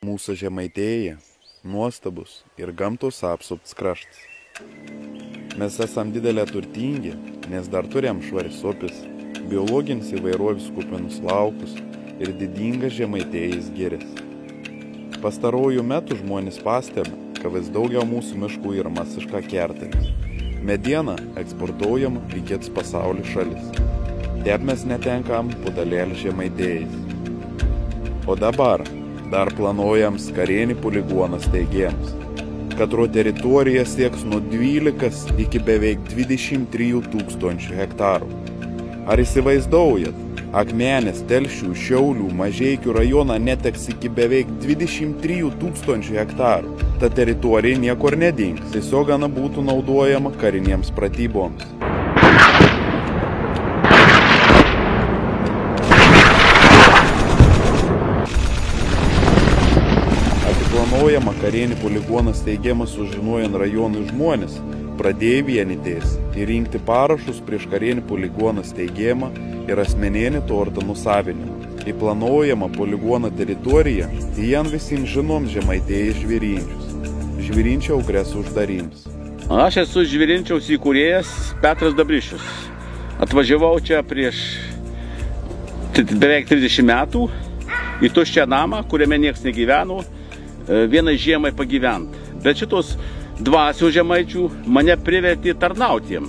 Mūsų Žemaitija nuostabus ir gamtos apsuptas kraštas. Mes esam didelė turtingi, nes dar turėjom švaris upės, biologinis įvairovis kupinus laukus ir didingas Žemaitijos girias. Pastarojų metų žmonės pastebi, kad vis daugiau mūsų miškų yra masiškai kertamis. Mediena eksportuojama į kitas pasaulio šalis. Taip mes netenkam po dalelį Žemaitijos. O dabar dar planuojam karinį poligoną steigėjams, katro teritorija sieks nuo 12 iki beveik 23 000 hektarų. Ar įsivaizduojat, Akmenės, Telšių, Šiaulių, Mažeikių rajoną neteks iki beveik 23 000 hektarų. Ta teritorija niekur nedings, tiesiog gana būtų naudojama karinėms pratyboms. Planuojama karinį poligoną steigiamas sužinojant rajonų žmonės, pradėjo vienytis ir rinkti parašus prieš karinį poligoną steigimą ir asmeninį turtą nusavinimą. Į planuojamą poligoną teritoriją įjan visiems žinom Žemaitijos Žvėrinčius. Žvėrinčio ugres uždarims. Aš esu Žvėrinčiaus įkūrėjas Petras Dabrišius. Atvažiavau čia prieš beveik 30 metų į tuščią namą, kuriame nieks negyveno, vienai žiemai pagyvent. Bet šitos dvasių žemaičių mane privertė tarnautiem.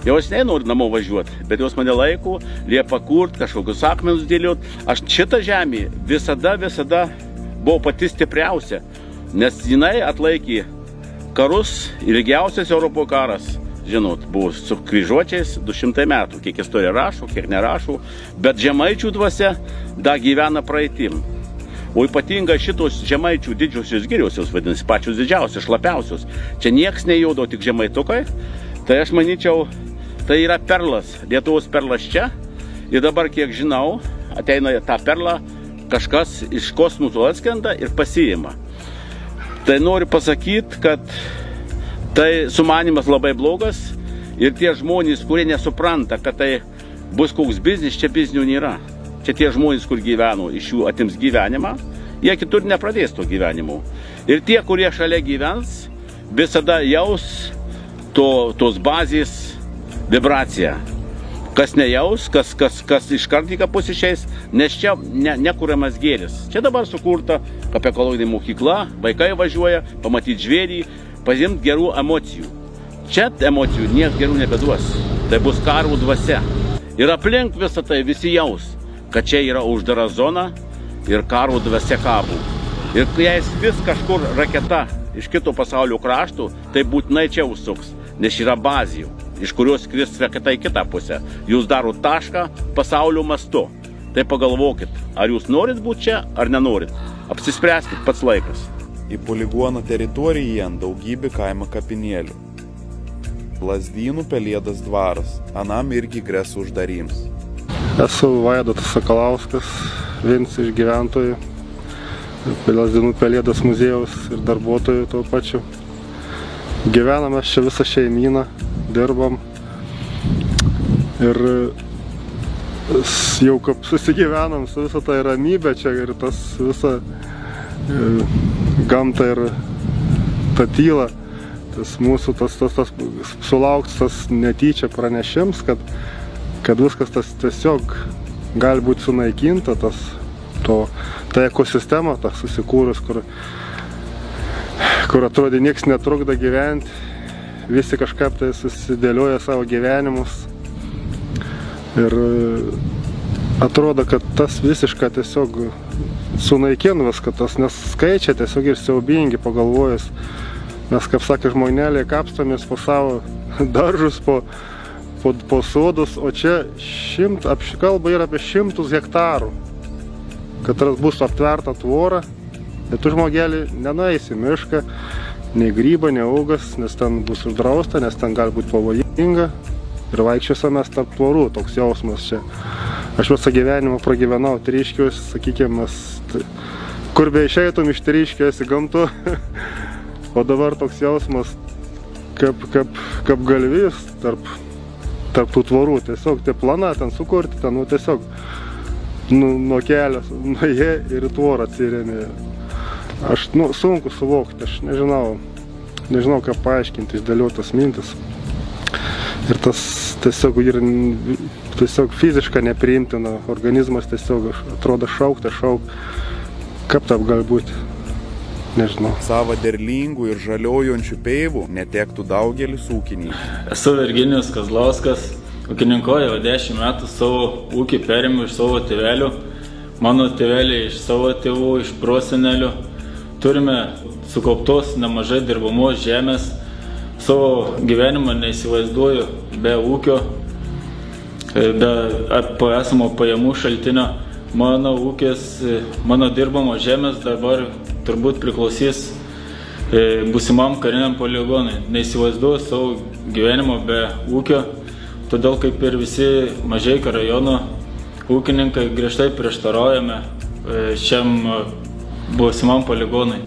Jos nenori namo važiuoti, bet jos mane laiko, liepia kurt, kažkokius akmenus dėliot. Aš šitą žemę visada buvau pati stipriausia, nes jinai atlaikė karus, ilgiausias Europoje karas. Žinot, buvo su kryžiuočiais 200 metų, kiek istorija rašo, kiek nerašo, bet žemaičių dvasia da gyvena praeitim. O ypatingai šitos žemaičių didžiosios giriosios, vadinasi, pačios didžiausios, šlapiausios. Čia nieks nejaudo, tik žemaitukai. Tai aš manyčiau, tai yra perlas, Lietuvos perlas čia. Ir dabar, kiek žinau, ateina tą perlą, kažkas iš kosmoso atskrenda ir pasiima. Tai noriu pasakyti, kad tai sumanymas labai blogas ir tie žmonės, kurie nesupranta, kad tai bus koks biznis, čia biznio nėra. Čia tie žmonės, kur gyveno, iš jų atims gyvenimą, jie kitur nepradės to gyvenimo. Ir tie, kurie šalia gyvens, visada jaus tos bazės vibraciją. Kas nejaus, kas iškart į kapus išeis, nes čia nekuriamas gėris. Čia dabar sukurta kaip ekologinė mokykla, vaikai važiuoja, pamatyti žvėrį, paimti gerų emocijų. Čia emocijų nieks gerų nebeduos. Tai bus karų dvasia. Ir aplink visą tai visi jaus, kad čia yra uždara zona ir karo dvasia kabų. Ir jei vis kažkur raketa iš kito pasaulio kraštų, tai būtinai čia užsuks, nes yra bazijų, iš kurios skris raketa į kitą pusę. Jūs darot tašką pasaulio mastu. Tai pagalvokit, ar jūs norit būti čia, ar nenorit. Apsispręskit pats laikas. Į poligono teritoriją daugybė kaimo kapinėlių. Lazdynų Pelėdos dvaras, anam irgi grės uždarims. Esu Vaidotas Sakalauskas, vienas iš gyventojų, Lazdynų Pelėdos muziejaus ir darbuotojų tuo pačiu. Gyvename čia visą šeimyną, dirbam ir jau kaip susigyvenam su visą tą ramybę čia ir tas visą gamtą ir tą tylą. Tas mūsų tas sulauktas tas netyčia pranešims, kad viskas tas tiesiog gali būti sunaikinta, ta ekosistema, ta susikūrus, kur atrodė nieks netrukdo gyventi, visi kažkaip tai susidėlioja savo gyvenimus ir atrodo, kad tas visiškai tiesiog sunaikina viską, nes skaičiai tiesiog ir siaubingi pagalvojus. Mes, kaip sakė žmoneliai, kapstomės po savo daržus, po sodus, o čia kalba yra apie 100 hektarų, kad bus aptverta tvora, bet tu žmogelį nenueisi mišką, nei grybą, nei augas, nes ten bus uždrausta, nes ten gali būti pavojinga ir vaikščiosime tarp tvorų, toks jausmas čia. Aš visą gyvenimą pragyvenau Tryškiuos, sakykime, kur be išeitum iš Tryškiuos į gamtų, o dabar toks jausmas kaip galvijus tarp tų tvorų, tiesiog tie planai ten sukurti, ten tiesiog nuo kelio nuėjo ir į tvorą atsirėmė. Aš, sunku suvokti, aš nežinau ką paaiškinti, išdėliotas mintis. Ir tas tiesiog fiziškai nepriimtina, organizmas tiesiog atrodo šaukt. Kaip taip gali būti? Nežinau. Savo derlingų ir žaliojančių peivų netektų daugelis ūkininkų. Esu Virginijus Kazlauskas, ūkininkoju jau 10 metų, savo ūkį perėmiau iš savo tėvelių, mano tėveliai iš savo tėvų, iš prosenelių. Turime sukauptos nemažai dirbamos žemės, savo gyvenimą neįsivaizduoju be ūkio, be esamo pajamų šaltinio. Mano ūkis, mano dirbamos žemės dabar turbūt priklausys būsimam kariniam poligonui. Neįsivaizduoju savo gyvenimo be ūkio, todėl kaip ir visi Mažeikių rajono ūkininkai griežtai prieštaraujame šiam būsimam poligonui.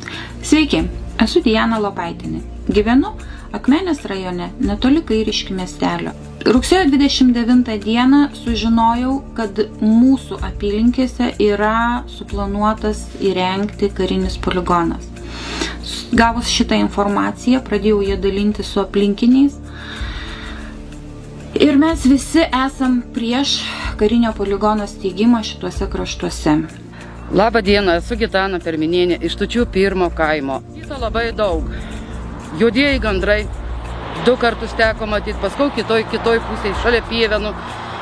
Sveiki, esu Diana Lopaitienė. Gyvenu Akmenės rajone, netoli Kairiškių miestelio. Rugsėjo 29 dieną sužinojau, kad mūsų apylinkėse yra suplanuotas įrengti karinis poligonas. Gavus šitą informaciją, pradėjau ją dalinti su aplinkiniais. Ir mes visi esam prieš karinio poligono steigimą šituose kraštuose. Labą dieną, esu Gitana Perminienė iš Tučių 1 kaimo. Kito labai daug. Juodieji gandrai 2 kartus teko matyti, paskui kitoj pusėje, šalia Pievenų,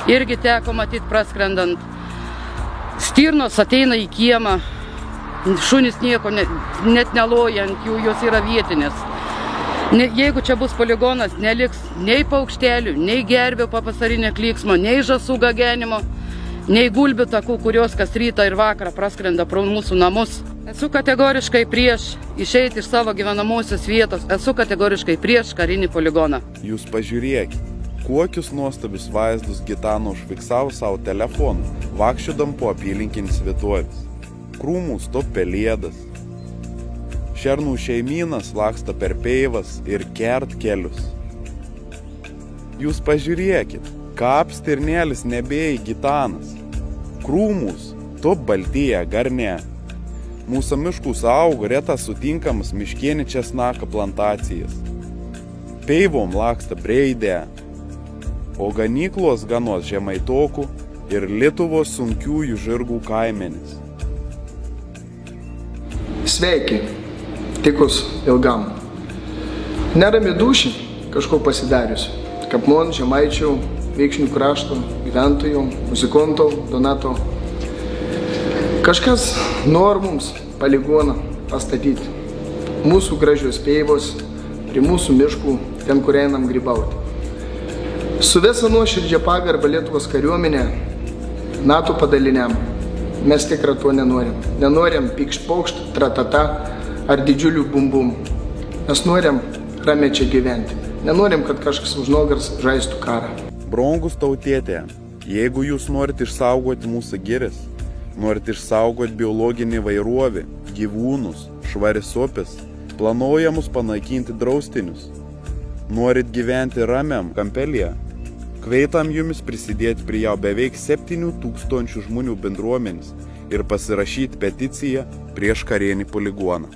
irgi teko matyti praskrendant. Stirnos ateina į kiemą, šunys nieko net neloja ant jų, jos yra vietinės. Jeigu čia bus poligonas, neliks nei paukštelių, nei gervių pavasarinio klyksmo, nei žąsų gagenimo, nei gulbių takų, kurios kas rytą ir vakarą praskrenda pro mūsų namus. Esu kategoriškai prieš išeiti iš savo gyvenamosios vietos, esu kategoriškai prieš karinį poligoną. Jūs pažiūrėkit, kokius nuostabius vaizdus Gitana užfiksavo savo telefonu, vaikščiodam po apylinkinis vietovės. Krūmus top pelėdas. Šernų šeimynas laksta per peivas ir kert kelius. Jūs pažiūrėkit, kap stirnėlis nebėjai Gitanas. Krūmus top baltyje garne. Mūsų miškus auga retas sutinkamas miškienį česnaka plantacijas. Peivom laksta breidė, o ganyklos ganos Žemaitokų ir Lietuvos sunkiųjų žirgų kaimenis. Sveiki, tikus ilgam. Nerami dūšį kažko pasidariusi. Kapmon, Žemaičių, Viekšnių krašto gyventojų, muzikonto, Donato. Kažkas nori mums poligoną pastatyti. Mūsų gražios peivos, prie mūsų miškų, ten, kur einam grybauti. Su visa nuoširdžia pagarba Lietuvos kariuomenė, NATO padaliniam, mes tikrai to nenorim. Nenorim pykšt-pokšt, tratata ar didžiulių bumbum. Mes norim ramiai čia gyventi. Nenorim, kad kažkas už nugaros žaistų karą. Brangus tautietė, jeigu jūs norite išsaugoti mūsų giris, norite išsaugoti biologinį vairovį, gyvūnus, švarias upes, planuojamus panaikinti draustinius. Norit gyventi ramiam kampelyje? Kvietam jumis prisidėti prie jau beveik 7 000 žmonių bendruomenės ir pasirašyti peticiją prieš karinį poligoną.